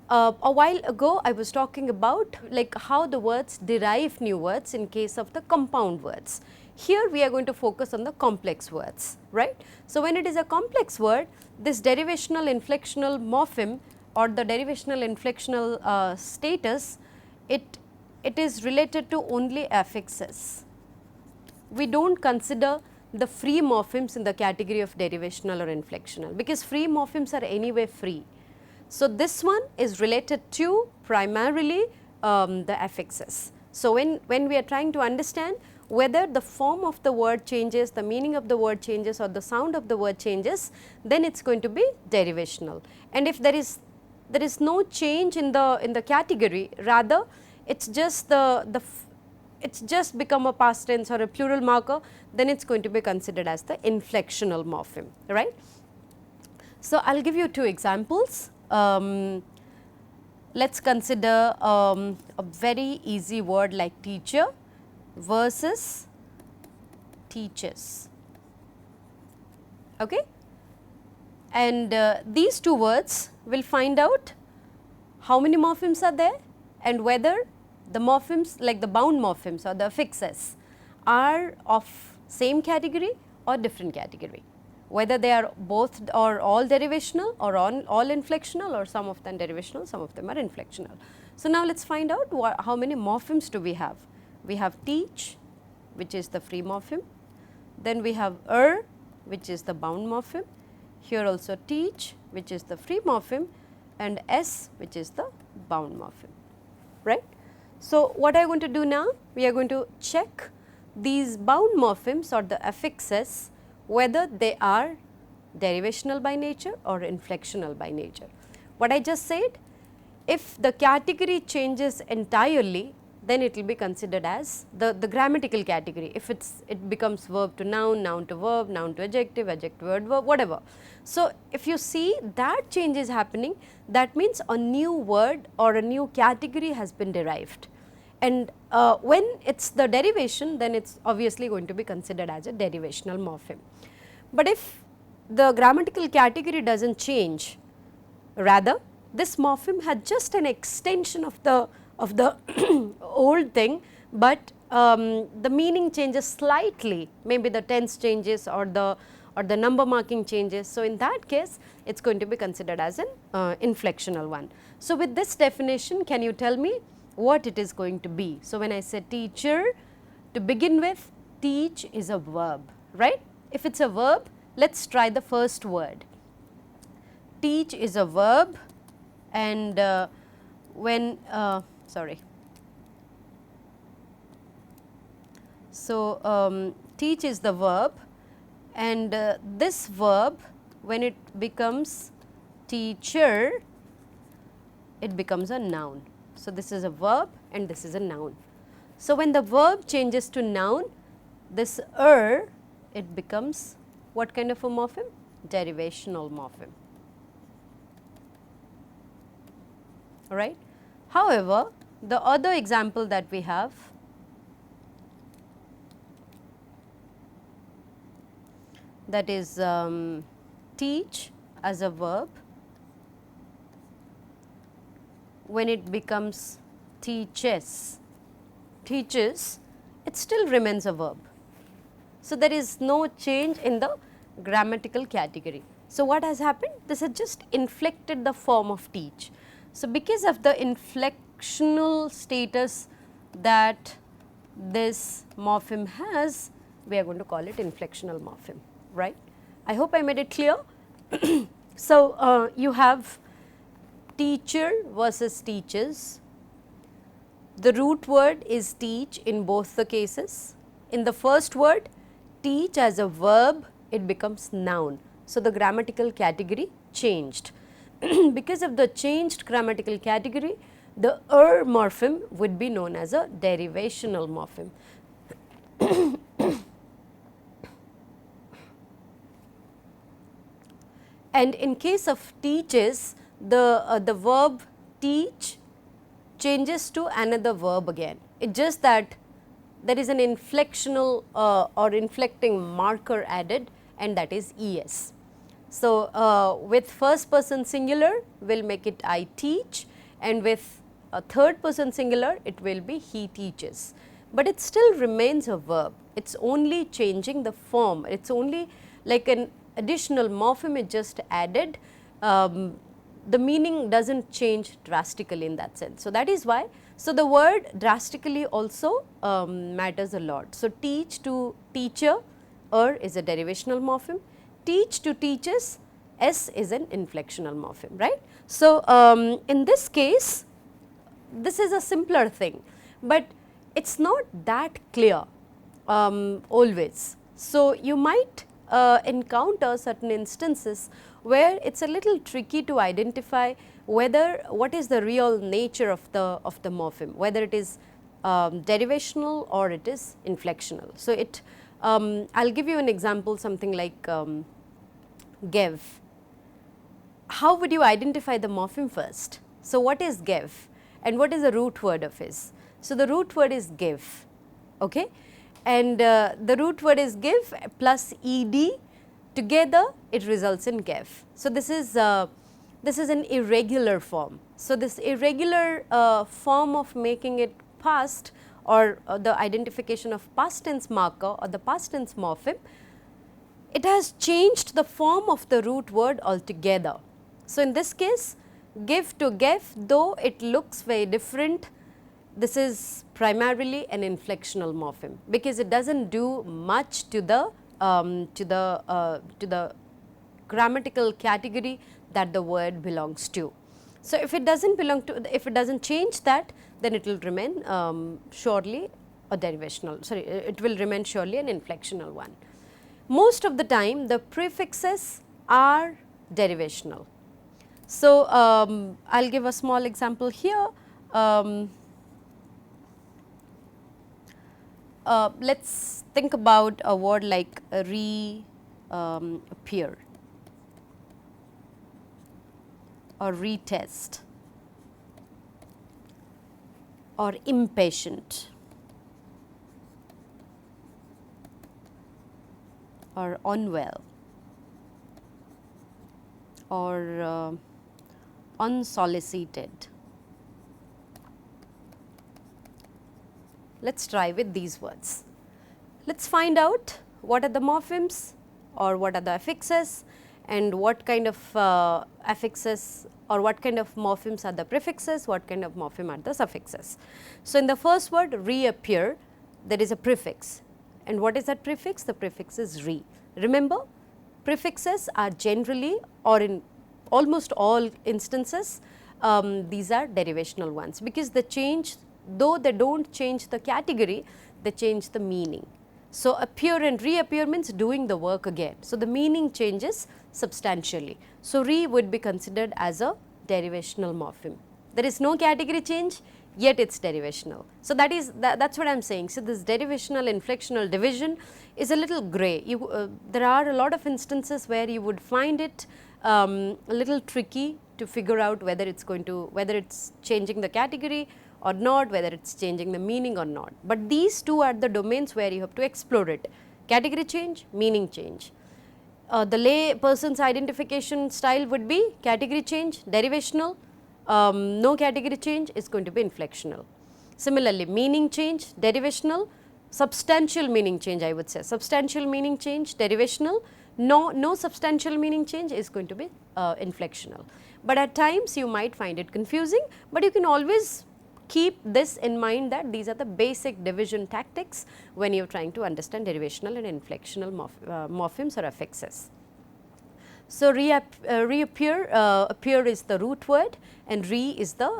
A while ago I was talking about like how the words derive new words in case of the compound words. Here we are going to focus on the complex words, right. So, when it is a complex word, this derivational inflectional morpheme or the derivational inflectional status, it is related to only affixes. We do not consider the free morphemes in the category of derivational or inflectional, because free morphemes are anyway free. So, this one is related to primarily the affixes. So, when we are trying to understand whether the form of the word changes, the meaning of the word changes or the sound of the word changes, then it is going to be derivational. And if there is no change in the category, rather it is just it's just become a past tense or a plural marker, then it is going to be considered as the inflectional morpheme, right. So, I will give you two examples. Let us consider a very easy word like teacher versus teaches, okay. And these two words will find out how many morphemes are there and whether the morphemes like the bound morphemes or the affixes are of same category or different category, whether they are both or all derivational or all inflectional, or some of them derivational, some of them are inflectional. So, now let us find out how many morphemes do we have. We have teach, which is the free morpheme, then we have which is the bound morpheme, here also teach, which is the free morpheme, and s, which is the bound morpheme, right. So, what I am going to do now? We are going to check these bound morphemes or the affixes, whether they are derivational by nature or inflectional by nature. What I just said, if the category changes entirely, then it will be considered as the grammatical category. If it becomes verb to noun, noun to verb, noun to adjective, adjective word, verb, whatever. So, if you see that change is happening, that means a new word or a new category has been derived. And when it is the derivation, then it is obviously going to be considered as a derivational morpheme. But if the grammatical category does not change, rather this morpheme had just an extension of the old thing, but the meaning changes slightly, maybe the tense changes or the number marking changes. So, in that case it is going to be considered as an inflectional one. So, with this definition, can you tell me what it is going to be? So, when I say teacher, to begin with, teach is a verb, right. If it is a verb, let us try the first word. Teach is a verb, and teach is the verb, and this verb, when it becomes teacher, it becomes a noun. So, this is a verb and this is a noun. So, when the verb changes to noun, this it becomes what kind of a morpheme? Derivational morpheme, right. However, the other example that we have, that is teach as a verb, when it becomes teaches, it still remains a verb. So, there is no change in the grammatical category. So, what has happened? This has just inflected the form of teach. So, because of the inflectional status that this morpheme has, we are going to call it inflectional morpheme, right. I hope I made it clear. So, you have teacher versus teaches. The root word is teach in both the cases. In the first word, teach as a verb, it becomes noun. So, the grammatical category changed. Because of the changed grammatical category, the morpheme would be known as a derivational morpheme. And in case of teaches, the verb teach changes to another verb again. It's just that there is an inflectional or inflecting marker added, and that is es. So, with first person singular we will make it I teach, and with a third person singular it will be he teaches, but it still remains a verb. It is only changing the form, it is only like an additional morpheme is just added. The meaning does not change drastically in that sense. So, that is why. So, the word drastically also matters a lot. So, teach to teacher is a derivational morpheme, teach to teaches s is an inflectional morpheme, right. So, in this case this is a simpler thing, but it is not that clear always. So, you might encounter certain instances where it is a little tricky to identify whether what is the real nature of the morpheme, whether it is derivational or it is inflectional. So, I will give you an example, something like give. How would you identify the morpheme first? So, what is give and what is the root word of his? So, the root word is give, okay, and the root word is give plus ed, together it results in give. So, this is an irregular form. So, this irregular form of making it past, or the identification of past tense marker or the past tense morpheme, it has changed the form of the root word altogether. So, in this case give to give, though it looks very different, this is primarily an inflectional morpheme, because it does not do much to the grammatical category that the word belongs to. So, if it does not belong to, if it does not change that, then it will remain surely a derivational, sorry, it will remain surely an inflectional one. Most of the time the prefixes are derivational. So, I will give a small example here. Let us think about a word like reappear or retest or impatient or unwell or unsolicited. Let us try with these words. Let us find out what are the morphemes or what are the affixes, and what kind of affixes or what kind of morphemes are the prefixes, what kind of morpheme are the suffixes. So, in the first word reappear, there is a prefix, and what is that prefix? The prefix is re. Remember, prefixes are generally, or in almost all instances, these are derivational ones, because they change, though they do not change the category, they change the meaning. So, appear and reappear means doing the work again. So, the meaning changes substantially. So, re would be considered as a derivational morpheme. There is no category change, yet it is derivational. So, that is that is what I am saying. So, this derivational inflectional division is a little grey. There are a lot of instances where you would find it a little tricky to figure out whether it is going to, whether it is changing the category or not, whether it is changing the meaning or not. But these two are the domains where you have to explore it: category change, meaning change. The lay person's identification style would be category change, derivational, no category change is going to be inflectional. Similarly, meaning change, derivational, substantial meaning change, I would say, substantial meaning change, derivational, no substantial meaning change is going to be inflectional. But at times you might find it confusing, but you can always keep this in mind that these are the basic division tactics when you are trying to understand derivational and inflectional morphemes or affixes. So, reappear, appear is the root word, and re is the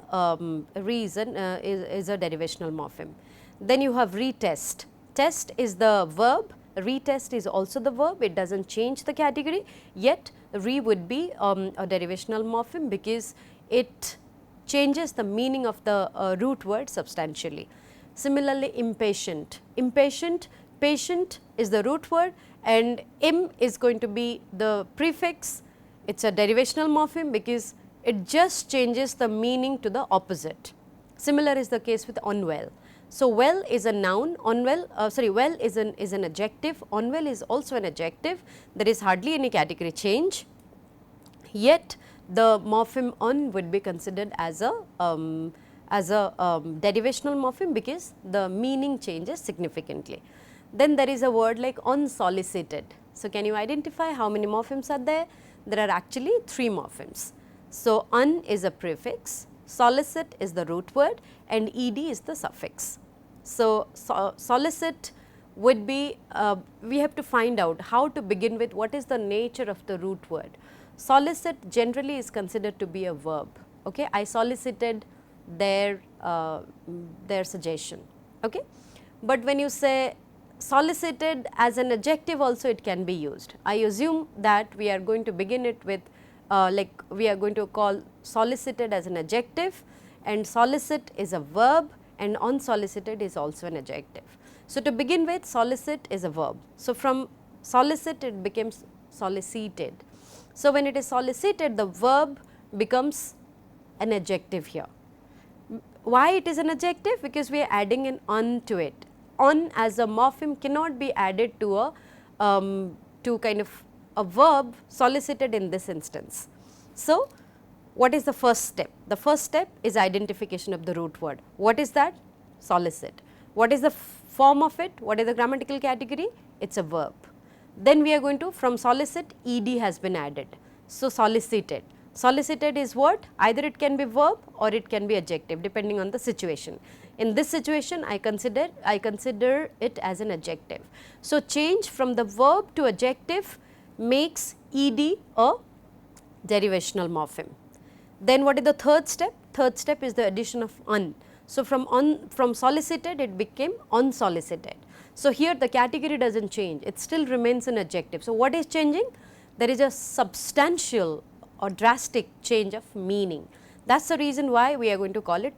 is a derivational morpheme. Then you have retest. Test is the verb, retest is also the verb, it does not change the category, yet re would be a derivational morpheme because it changes the meaning of the root word substantially. Similarly, impatient. Impatient, patient is the root word, and im is going to be the prefix. It is a derivational morpheme because it just changes the meaning to the opposite. Similar is the case with unwell. So, well is a noun, unwell, well is an adjective, unwell is also an adjective. There is hardly any category change, yet the morpheme on would be considered as a derivational morpheme because the meaning changes significantly. Then there is a word like unsolicited. So, can you identify how many morphemes are there? There are actually 3 morphemes. So, un is a prefix, solicit is the root word and ed is the suffix. So, solicit would be, we have to find out how to begin with what is the nature of the root word. Solicit generally is considered to be a verb. Okay? I solicited their suggestion. Okay? But when you say solicited as an adjective also it can be used. I assume that we are going to begin it with like we are going to call solicited as an adjective and solicit is a verb and unsolicited is also an adjective. So, to begin with solicit is a verb. So, from solicit it becomes solicited. So, when it is solicited the verb becomes an adjective here. Why it is an adjective? Because we are adding an un to it. On as a morpheme cannot be added to a to kind of a verb solicited in this instance. So, what is the first step? The first step is identification of the root word. What is that? Solicit. What is the form of it? What is the grammatical category? It is a verb. Then we are going to, from solicit ed has been added. So, solicited. Solicited is what? Either it can be verb or it can be adjective depending on the situation. In this situation I consider it as an adjective. So, change from the verb to adjective makes ed a derivational morpheme. Then what is the third step? Third step is the addition of un. So, from solicited it became unsolicited. So, here the category does not change, it still remains an adjective. So, what is changing? There is a substantial or drastic change of meaning. That is the reason why we are going to call it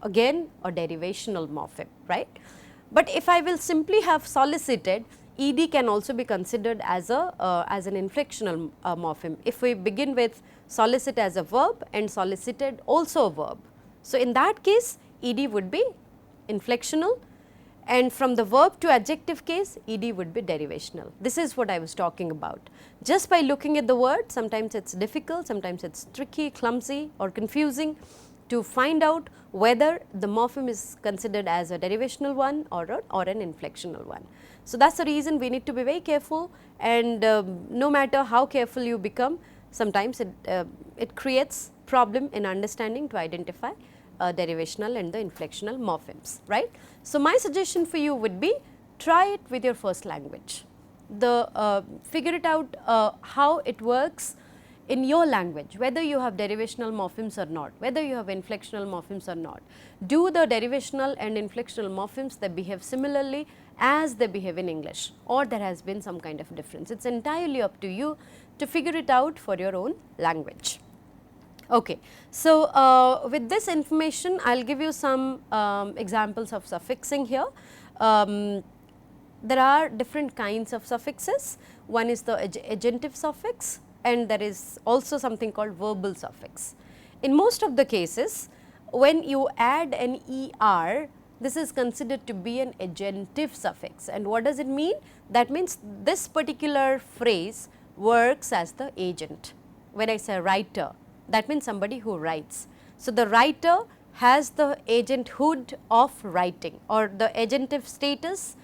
again a derivational morpheme, right. But if I will simply have solicited, ed can also be considered as a as an inflectional morpheme. If we begin with solicit as a verb and solicited also a verb. So, in that case ed would be inflectional and from the verb to adjective case ed would be derivational. This is what I was talking about. Just by looking at the word sometimes it is difficult, sometimes it is tricky, clumsy or confusing to find out whether the morpheme is considered as a derivational one or an inflectional one. So, that is the reason we need to be very careful and no matter how careful you become sometimes it creates problem in understanding to identify derivational and the inflectional morphemes, right. So, my suggestion for you would be try it with your first language, figure it out how it works in your language, whether you have derivational morphemes or not, whether you have inflectional morphemes or not. Do the derivational and inflectional morphemes that behave similarly as they behave in English or there has been some kind of difference. It is entirely up to you to figure it out for your own language. Okay. So, with this information I will give you some examples of suffixing here. There are different kinds of suffixes. One is the agentive suffix and there is also something called verbal suffix. In most of the cases when you add an ER, this is considered to be an agentive suffix and what does it mean? That means this particular phrase works as the agent. When I say writer, that means somebody who writes. So, the writer has the agenthood of writing or the agentive status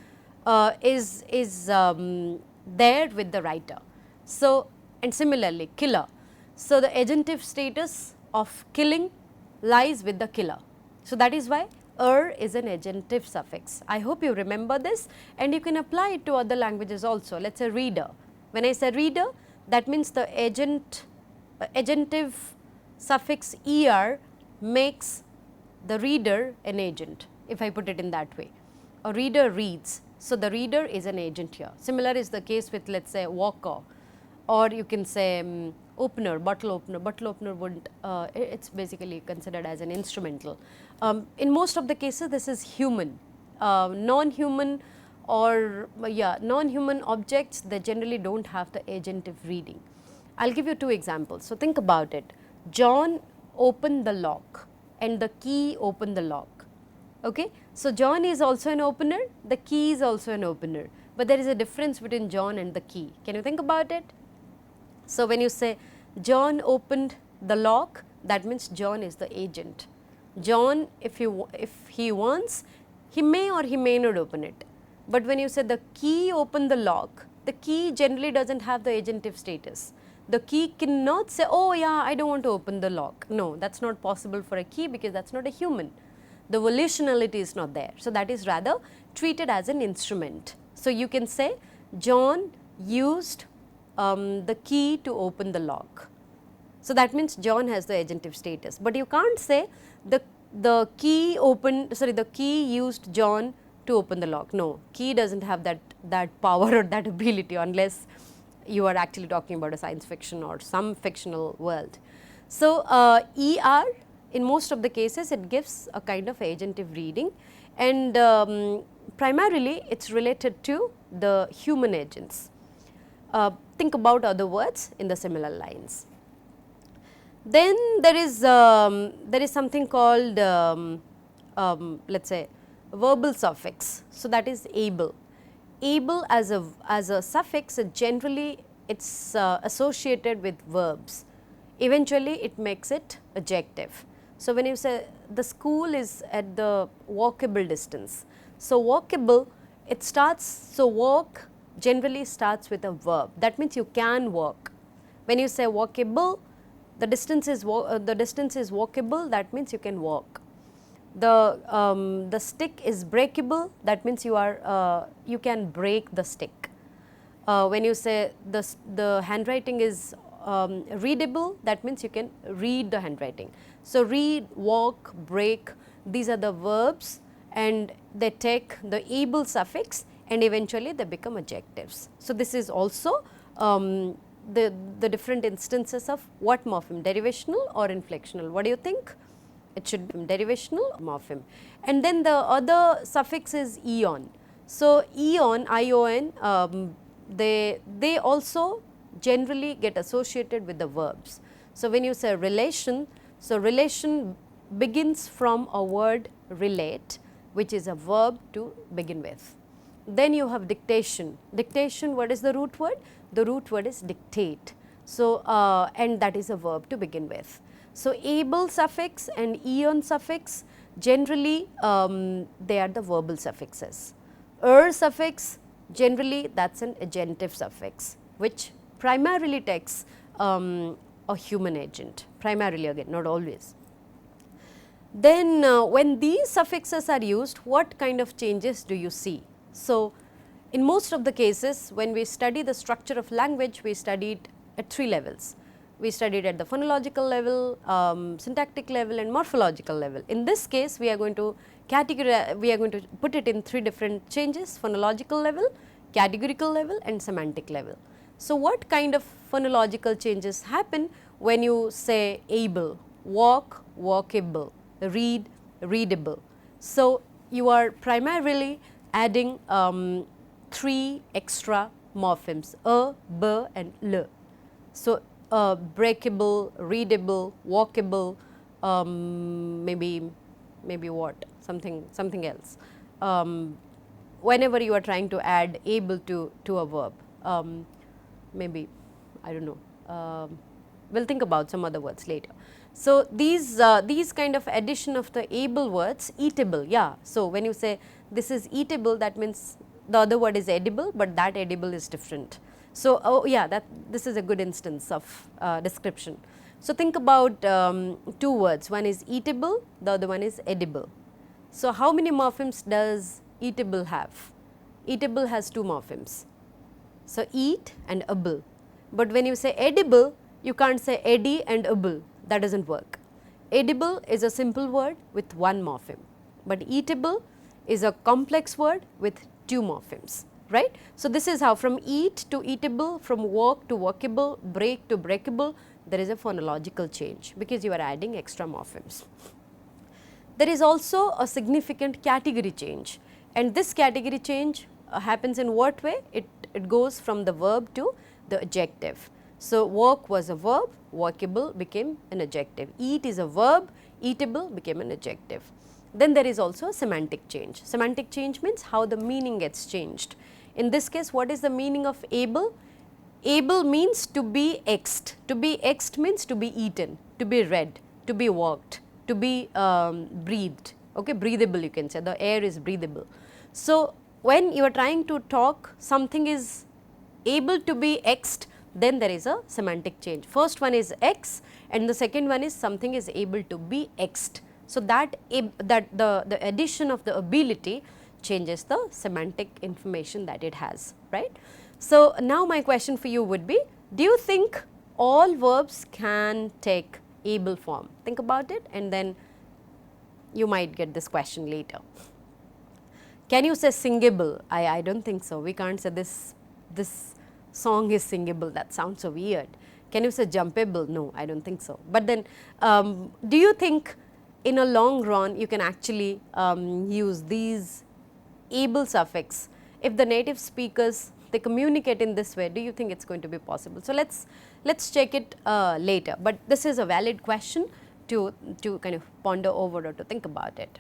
is there with the writer. So, and similarly killer. So, the agentive status of killing lies with the killer. So, that is why is an agentive suffix. I hope you remember this and you can apply it to other languages also. Let us say reader. When I say reader, that means the agentive suffix er makes the reader an agent, if I put it in that way. A reader reads. So, the reader is an agent here. Similar is the case with let us say walker or you can say opener, bottle opener. Bottle opener would it is basically considered as an instrumental. In most of the cases this is human, non-human or non-human objects, they generally do not have the agentive reading. I will give you two examples. So, think about it. John opened the lock and the key opened the lock. Okay? So, John is also an opener, the key is also an opener, but there is a difference between John and the key. Can you think about it? So, when you say John opened the lock, that means John is the agent. John, if he wants, he may or he may not open it. But when you say the key opened the lock, the key generally does not have the agentive status. The key cannot say, oh yeah, I do not want to open the lock. No, that is not possible for a key because that is not a human. The volitionality is not there. So, that is rather treated as an instrument. So, you can say John used the key to open the lock. So, that means John has the agentive status, but you can't say the key opened, sorry, the key used John to open the lock. No, key does not have that power or that ability unless you are actually talking about a science fiction or some fictional world. So, ER in most of the cases it gives a kind of agentive reading, and primarily it is related to the human agents. Think about other words in the similar lines. Then there is something called let us say verbal suffix. So, that is able. Able as a suffix, generally it is associated with verbs. Eventually it makes it adjective. So, when you say the school is at the walkable distance. So, walkable, it starts, so walk generally starts with a verb, that means you can walk. When you say walkable, the distance is walkable, that means you can walk. The stick is breakable, that means you can break the stick. When you say the handwriting is readable, that means you can read the handwriting. So, read, walk, break, these are the verbs, and they take the able suffix and eventually they become adjectives. So, this is also the different instances of what morpheme, derivational or inflectional. What do you think? It should be derivational morpheme. And then the other suffix is eon. So, eon, ion, they also generally get associated with the verbs. So, when you say relation, so relation begins from a word relate, which is a verb to begin with. Then you have dictation. Dictation, what is the root word? The root word is dictate. So, and that is a verb to begin with. So, able suffix and eon suffix, generally they are the verbal suffixes. Suffix, generally that is an agentive suffix, which primarily takes a human agent, primarily, again not always. Then when these suffixes are used, what kind of changes do you see? So, in most of the cases when we study the structure of language, we studied at 3 levels. We studied at the phonological level, syntactic level and morphological level. In this case, we are going to put it in 3 different changes: phonological level, categorical level and semantic level. So, what kind of phonological changes happen when you say able, walk, walkable, read, readable? So, you are primarily adding 3 extra morphemes, b and l. So, breakable, readable, walkable, maybe what, something else. Whenever you are trying to add able to a verb, maybe, I do not know, we will think about some other words later. So, these kind of addition of the able words, eatable, yeah. So, when you say this is eatable, that means the other word is edible, but that edible is different. So, oh yeah, this is a good instance of description. So, think about 2 words, one is eatable, the other one is edible. So, how many morphemes does eatable have? Eatable has 2 morphemes. So, eat and able, but when you say edible, you can't say edi and able, that does not work. Edible is a simple word with 1 morpheme, but eatable is a complex word with 2 morphemes, right. So, this is how from eat to eatable, from walk to walkable, break to breakable, there is a phonological change because you are adding extra morphemes. There is also a significant category change, and this category change happens in what way? It goes from the verb to the adjective. So, walk was a verb, walkable became an adjective, eat is a verb, eatable became an adjective. Then there is also a semantic change. Semantic change means how the meaning gets changed. In this case, what is the meaning of able? Able means to be exed. To be exed means to be eaten, to be read, to be walked, to be breathed, okay, breathable you can say, the air is breathable. So, when you are trying to talk, something is able to be exed, then there is a semantic change. First one is ex and the second one is something is able to be exed. So, that the addition of the ability changes the semantic information that it has, right. So, now my question for you would be, do you think all verbs can take able form? Think about it and then you might get this question later. Can you say singable? I do not think so. We can't say this song is singable, that sounds so weird. Can you say jumpable? No, I do not think so. But then do you think in a long run you can actually use these able suffix? If the native speakers they communicate in this way, do you think it is going to be possible? So, let's check it later, but this is a valid question to kind of ponder over or to think about it.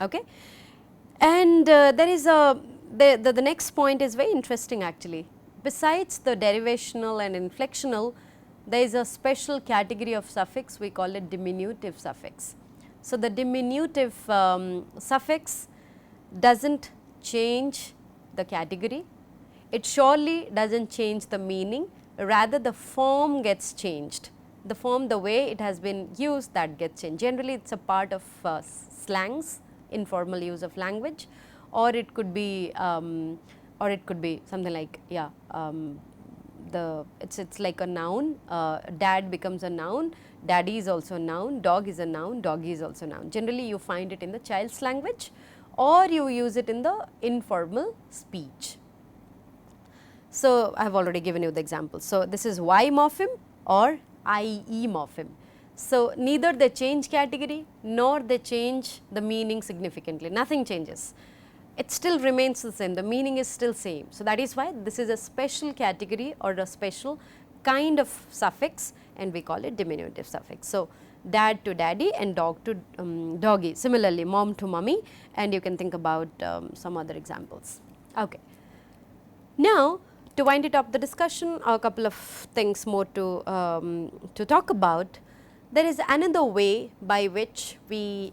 Okay. And there is the next point is very interesting actually. Besides the derivational and inflectional, there is a special category of suffix, we call it diminutive suffix. So, the diminutive suffix does not change the category, it surely does not change the meaning, rather the form gets changed. The form, the way it has been used, that gets changed. Generally, it is a part of slangs, informal use of language, or it could be something like, yeah, it's like a noun, dad becomes a noun, daddy is also a noun, dog is a noun, doggy is also a noun. Generally, you find it in the child's language or you use it in the informal speech. So, I have already given you the example. So, this is Y morpheme or IE morpheme. So, neither they change category nor they change the meaning significantly, nothing changes. It still remains the same, the meaning is still same. So, that is why this is a special category or a special kind of suffix and we call it diminutive suffix. So, dad to daddy and dog to doggy, similarly mom to mummy, and you can think about some other examples. Okay. Now, to wind it up the discussion, a couple of things more to talk about. There is another way by which we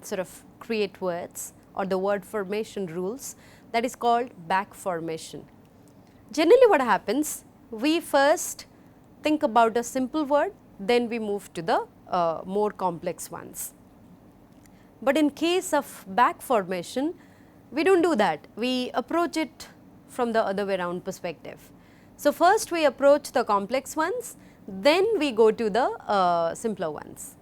sort of create words or the word formation rules, that is called back formation. Generally what happens, we first think about a simple word, then we move to the more complex ones. But in case of back formation, we do not do that, we approach it from the other way around perspective. So, first we approach the complex ones, then we go to the simpler ones.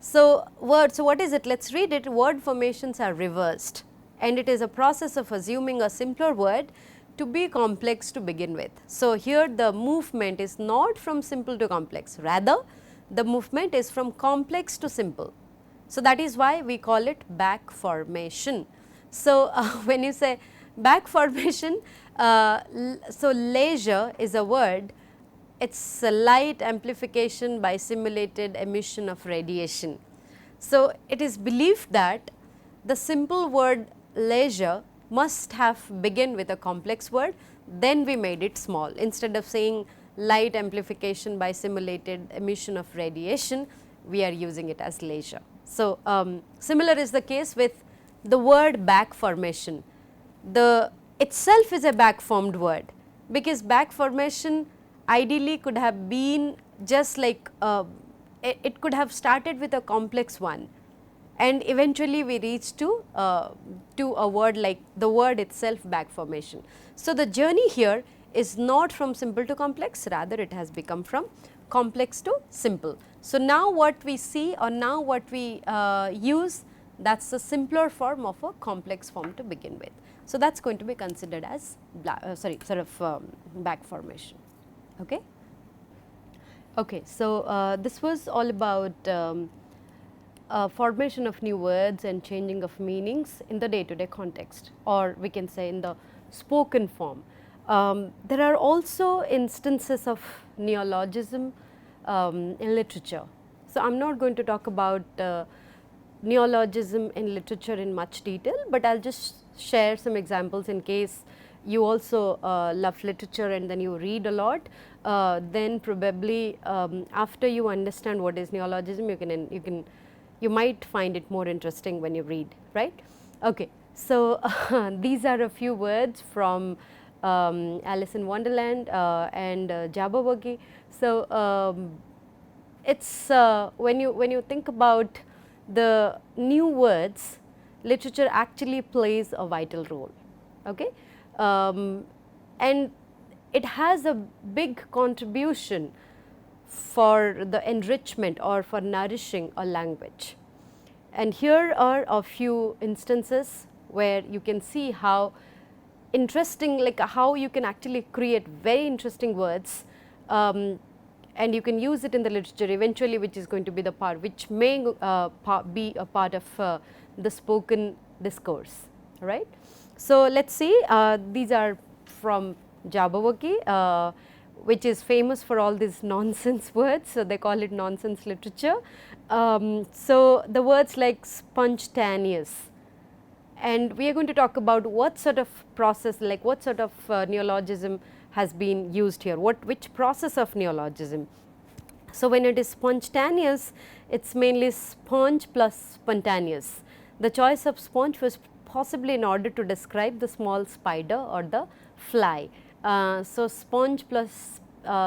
So, what is it? Let us read it. Word formations are reversed and it is a process of assuming a simpler word to be complex to begin with. So, here the movement is not from simple to complex, rather the movement is from complex to simple. So, that is why we call it back formation. So, when you say back formation, so leisure is a word, it is a light amplification by simulated emission of radiation. So, it is believed that the simple word leisure must have begun with a complex word, then we made it small. Instead of saying light amplification by simulated emission of radiation, we are using it as leisure. So, similar is the case with the word back formation. The itself is a back formed word, because back formation ideally could have been just like it could have started with a complex one and eventually we reach to a word like the word itself back formation. So, the journey here is not from simple to complex, rather it has become from complex to simple. So, now what we see or now what we use, that is the simpler form of a complex form to begin with. So, that is going to be considered as back formation. Okay. Okay. So, this was all about formation of new words and changing of meanings in the day-to-day context, or we can say in the spoken form. There are also instances of neologism in literature. So, I am not going to talk about neologism in literature in much detail, but I will just share some examples in case you also love literature and then you read a lot, then probably after you understand what is neologism, you might find it more interesting when you read, right? Okay. So, these are a few words from Alice in Wonderland and Jabberwocky. So, it's when you think about the new words, literature actually plays a vital role, okay? And it has a big contribution for the enrichment or for nourishing a language. And here are a few instances where you can see how interesting, like how you can actually create very interesting words, and you can use it in the literature eventually, which is going to be the part which may be a part of the spoken discourse, right. So, let us see, these are from Jabberwocky, which is famous for all these nonsense words. So, they call it nonsense literature. So, the words like spontaneous, and we are going to talk about what sort of process, like what sort of neologism has been used here, which process of neologism. So, when it is spontaneous, it is mainly sponge plus spontaneous. The choice of sponge was possibly in order to describe the small spider or the fly. So, sponge plus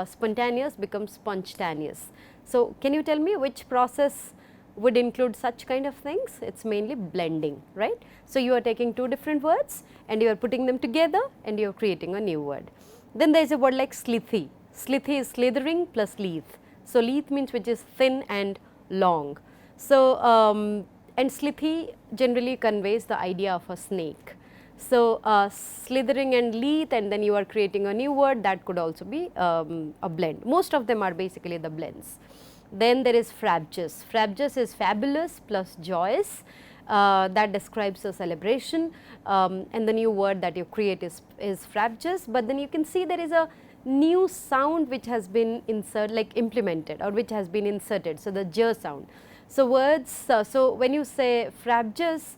spontaneous becomes spontaneous. So, can you tell me which process would include such kind of things? It is mainly blending, right. So, you are taking two different words and you are putting them together and you are creating a new word. Then there is a word like slithy. Slithy is slithering plus leath. So, leath means which is thin and long. So, and slithy generally conveys the idea of a snake. So, slithering and leath, and then you are creating a new word, that could also be a blend. Most of them are basically the blends. Then there is frabjous. Frabjous is fabulous plus joyous, that describes a celebration, and the new word that you create is frabjous. But then you can see there is a new sound which has been implemented, or which has been inserted. So, the j sound. So, words, so when you say frabjous,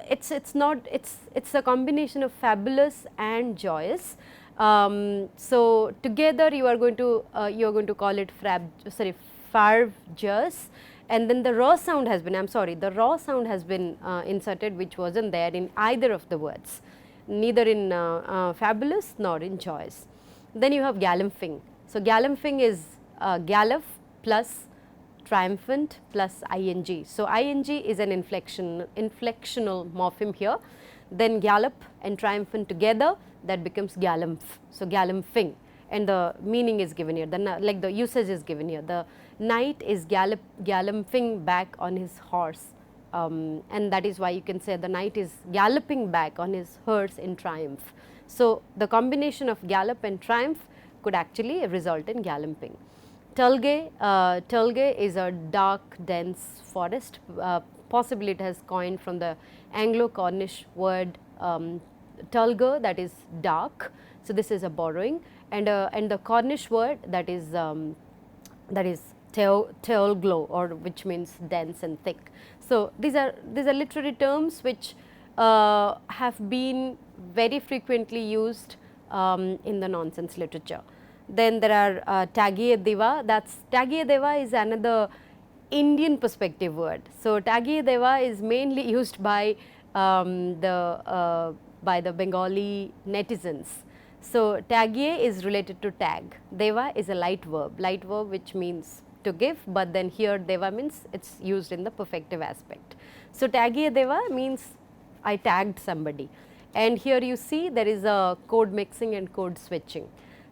it's a combination of fabulous and joyous. So, together you are going to call it farvjous, and then the raw sound has been, the raw sound has been inserted, which was not there in either of the words, neither in fabulous nor in joyous. Then you have galumphing. So, galumphing is gallop plus triumphant plus ing. So, ing is an inflectional morpheme here, then gallop and triumphant together, that becomes galumph. So, galumphing, and the meaning is given here, like the usage is given here. The knight is galumphing back on his horse, and that is why you can say the knight is galloping back on his horse in triumph. So, the combination of gallop and triumph could actually result in galumphing. Tulgey is a dark dense forest, possibly it has coined from the Anglo-Cornish word tulga, that is dark. So, this is a borrowing, and the Cornish word that is teolglo, or which means dense and thick. So, these are literary terms which have been very frequently used in the nonsense literature. Then there are Tagiye Deva. Tagiye Deva is another Indian perspective word. So, Tagiye Deva is mainly used by the Bengali netizens. So, Tagiye is related to tag. Deva is a light verb which means to give, but then here Deva means it is used in the perfective aspect. So, Tagiye Deva means I tagged somebody, and here you see there is a code mixing and code switching.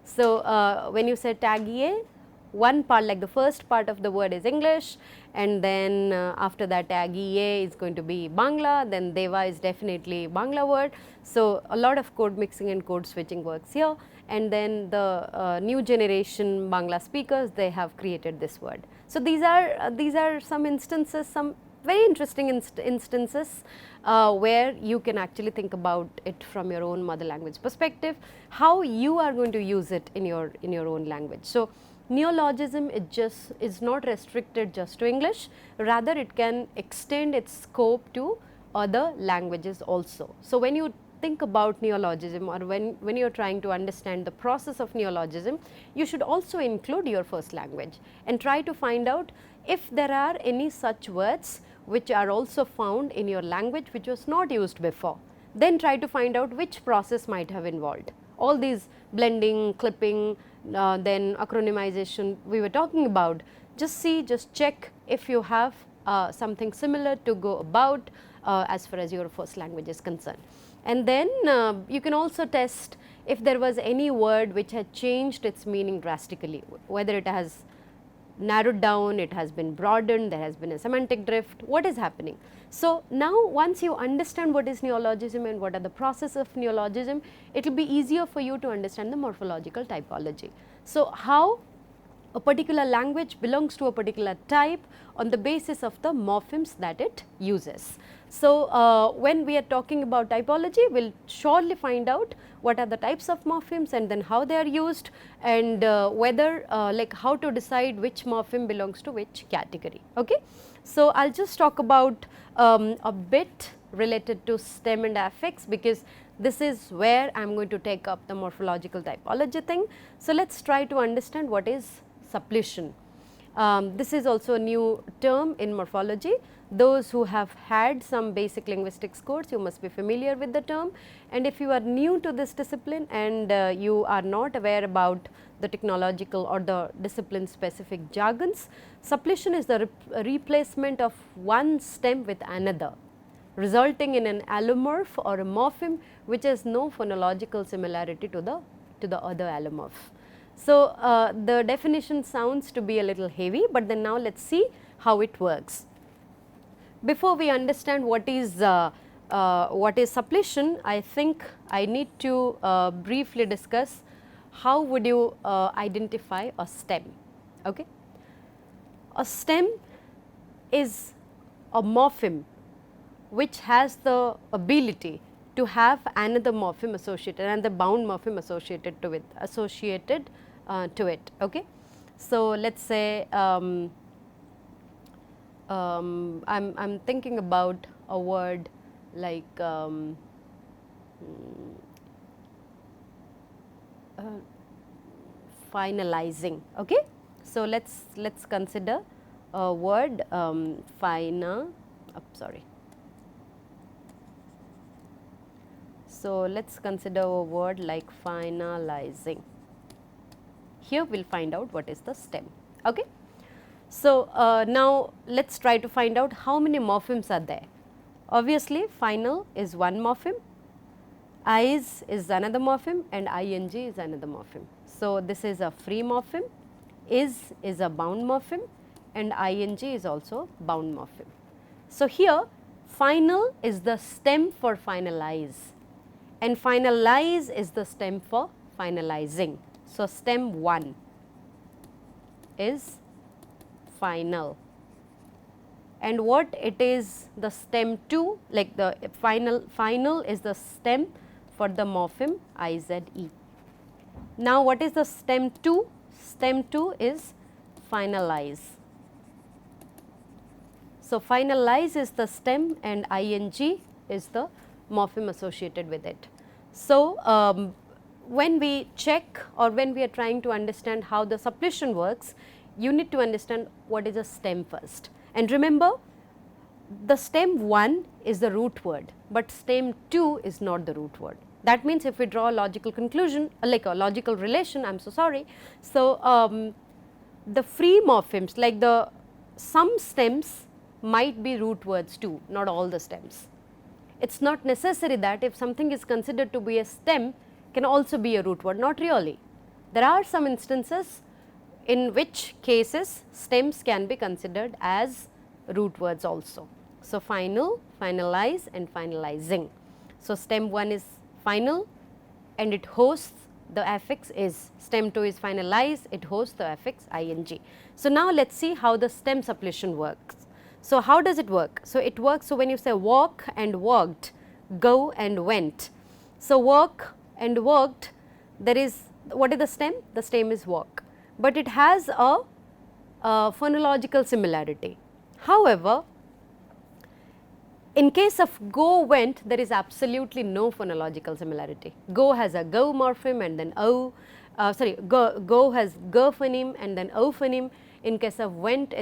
So, when you say tagiye, one part, like the first part of the word is English, and then after that tagiye is going to be Bangla, then Deva is definitely Bangla word. So, a lot of code mixing and code switching works here, and then the new generation Bangla speakers, they have created this word. So, these are some instances, some very interesting instances where you can actually think about it from your own mother language perspective, how you are going to use it in your own language. So, neologism is not restricted just to English, rather it can extend its scope to other languages also. So, when you think about neologism, or when you are trying to understand the process of neologism, you should also include your first language and try to find out if there are any such words which are also found in your language which was not used before. Then try to find out which process might have involved. All these blending, clipping, then acronymization we were talking about, just see, just check if you have something similar to go about as far as your first language is concerned. And then you can also test if there was any word which had changed its meaning drastically, whether it has narrowed down, it has been broadened, there has been a semantic drift, what is happening. So, now once you understand what is neologism and what are the process of neologism, it will be easier for you to understand the morphological typology. So, how a particular language belongs to a particular type on the basis of the morphemes that it uses. So, when we are talking about typology, we will surely find out what are the types of morphemes and then how they are used, and whether like how to decide which morpheme belongs to which category. Okay? So, I will just talk about a bit related to stem and affix, because this is where I am going to take up the morphological typology thing. So, let us try to understand what is suppletion. This is also a new term in morphology. Those who have had some basic linguistics course, you must be familiar with the term, and if you are new to this discipline and you are not aware about the technological or the discipline specific jargons, suppletion is the replacement of one stem with another, resulting in an allomorph or a morpheme which has no phonological similarity to the other allomorph. So, the definition sounds to be a little heavy, but then now let us see how it works. Before we understand what is suppletion, I think I need to briefly discuss how would you identify a stem. Okay? A stem is a morpheme which has the ability to have another morpheme associated and the bound morpheme associated to it. Okay? So, let us say I'm thinking about a word like finalizing. Okay? So, let's consider a word So, let us consider a word like finalizing. Here we will find out what is the stem. Okay? So, now let us try to find out how many morphemes are there. Obviously, final is one morpheme, eyes is another morpheme, and ing is another morpheme. So, this is a free morpheme, is a bound morpheme, and ing is also bound morpheme. So, here final is the stem for finalize, and finalize is the stem for finalizing. So, stem 1 is final, and what it is the stem 2, like the final is the stem for the morpheme ize. Now, what is the stem 2? Stem 2 is finalize. So, finalize is the stem and ing is the morpheme associated with it. So, when we check or when we are trying to understand how the suppletion works, you need to understand what is a stem first. And remember, the stem 1 is the root word, but stem 2 is not the root word. That means, if we draw a logical conclusion, like a logical relation, I am so sorry. So, the free morphemes, like some stems might be root words too, not all the stems. It is not necessary that if something is considered to be a stem, can also be a root word, not really. There are some instances in which cases stems can be considered as root words also. So, final, finalize and finalizing. So, stem 1 is final and it hosts the affix is, stem 2 is finalize, it hosts the affix ing. So, now let us see how the stem suppletion works. So, how does it work? So, it works, so when you say walk and walked, go and went. So, walk and walked, there is, what is the stem? The stem is walk, but it has a phonological similarity. However, In case of go, went, there is absolutely no phonological similarity. Go has a go morpheme and then o, go has g phoneme and then o phoneme. In case of went,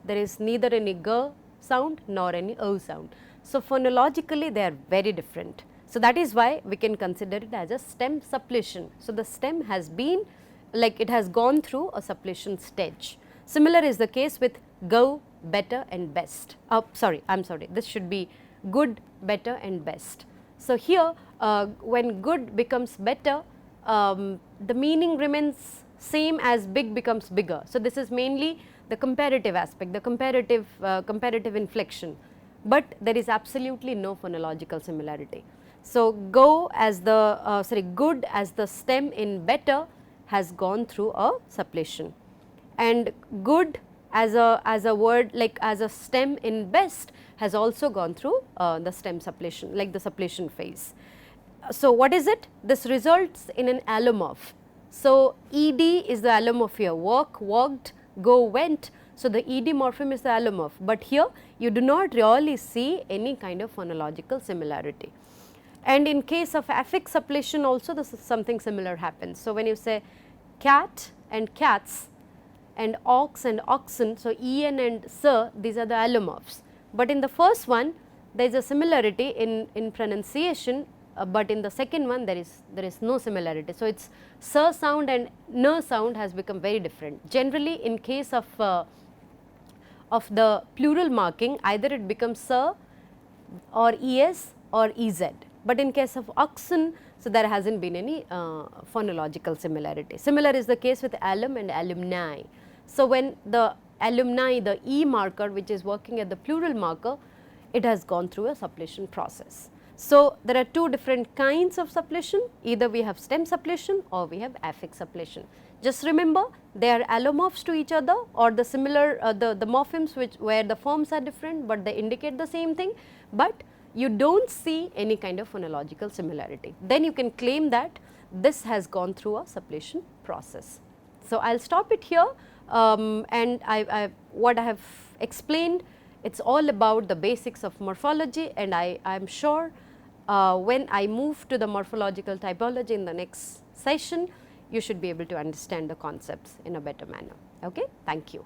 there is neither any g sound nor any o sound. So, phonologically they are very different. So, that is why we can consider it as a stem suppletion. So, the stem has been like it has gone through a suppletion stage. Similar is the case with go, better and best. I am sorry, this should be good, better and best. So, here when good becomes better, the meaning remains same as big becomes bigger. So, this is mainly the comparative aspect, the comparative inflection, but there is absolutely no phonological similarity. So, go as the good as the stem in better has gone through a suppletion, and good as a word like as a stem in best has also gone through the stem suppletion, like the suppletion phase. So, what is it? This results in an allomorph. So, ed is the allomorph here, walk, walked, go, went. So, the ed morpheme is the allomorph, but here you do not really see any kind of phonological similarity. And in case of affix suppletion also this is something similar happens. So, when you say cat and cats and ox and oxen, so en and sir, these are the allomorphs, but in the first one there is a similarity in pronunciation, but in the second one there is no similarity. So, its sir sound and n sound has become very different. Generally in case of the plural marking, either it becomes sir or es or ez, but in case of oxen, so there has not been any phonological similarity. Similar is the case with alum and alumni. So, when the alumni, the e marker which is working at the plural marker, it has gone through a suppletion process. So, there are two different kinds of suppletion, either we have stem suppletion or we have affix suppletion. Just remember, they are allomorphs to each other, or the similar the morphemes where the forms are different, but they indicate the same thing, but you do not see any kind of phonological similarity. Then you can claim that this has gone through a suppletion process. So, I will stop it here, and what I have explained, it is all about the basics of morphology, and I am sure when I move to the morphological typology in the next session, you should be able to understand the concepts in a better manner. Okay? Thank you.